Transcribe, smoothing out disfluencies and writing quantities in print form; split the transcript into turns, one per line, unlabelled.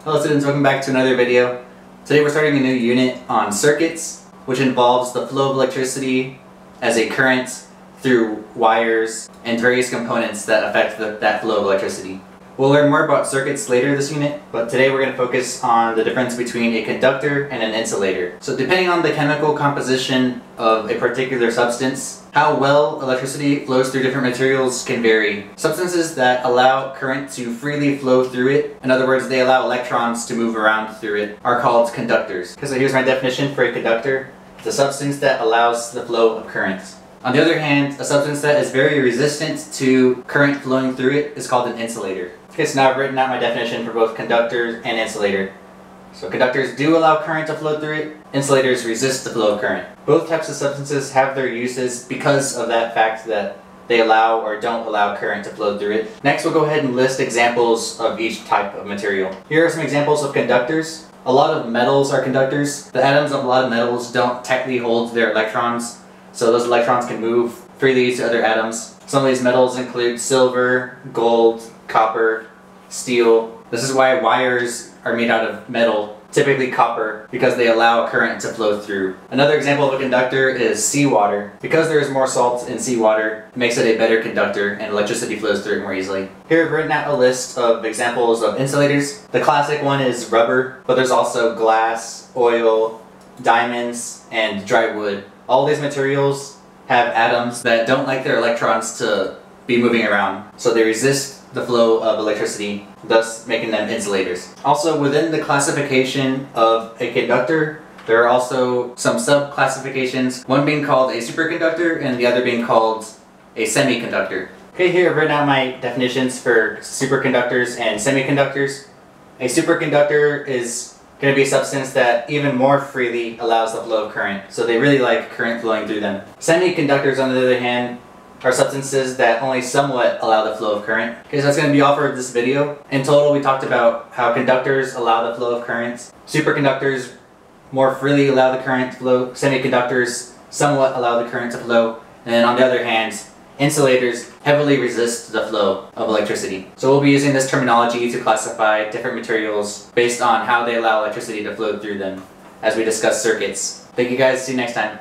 Hello students, welcome back to another video. Today we're starting a new unit on circuits, which involves the flow of electricity as a current through wires and various components that affect that flow of electricity. We'll learn more about circuits later this unit, but today we're going to focus on the difference between a conductor and an insulator. So depending on the chemical composition of a particular substance, how well electricity flows through different materials can vary. Substances that allow current to freely flow through it, in other words, they allow electrons to move around through it, are called conductors. Okay, so here's my definition for a conductor. It's a substance that allows the flow of current. On the other hand, a substance that is very resistant to current flowing through it is called an insulator. Okay, so now I've written out my definition for both conductor and insulator. So conductors do allow current to flow through it, insulators resist the flow of current. Both types of substances have their uses because of that fact that they allow or don't allow current to flow through it. Next, we'll go ahead and list examples of each type of material. Here are some examples of conductors. A lot of metals are conductors. The atoms of a lot of metals don't tightly hold their electrons, so those electrons can move freely to other atoms. Some of these metals include silver, gold, copper, steel. This is why wires are made out of metal, typically copper, because they allow current to flow through. Another example of a conductor is seawater. Because there is more salt in seawater, it makes it a better conductor and electricity flows through it more easily. Here I've written out a list of examples of insulators. The classic one is rubber, but there's also glass, oil, diamonds, and dry wood. All these materials have atoms that don't like their electrons to be moving around, so they resist the flow of electricity, thus making them insulators. Also, within the classification of a conductor, there are also some sub-classifications, one being called a superconductor and the other being called a semiconductor. Okay, here I've written out my definitions for superconductors and semiconductors. A superconductor is going to be a substance that even more freely allows the flow of current, so they really like current flowing through them. Semiconductors, on the other hand, are substances that only somewhat allow the flow of current. Okay, so that's going to be all for this video. In total, we talked about how conductors allow the flow of current, superconductors more freely allow the current to flow, semiconductors somewhat allow the current to flow, and then on the other hand, insulators heavily resist the flow of electricity. So we'll be using this terminology to classify different materials based on how they allow electricity to flow through them as we discuss circuits. Thank you guys, see you next time.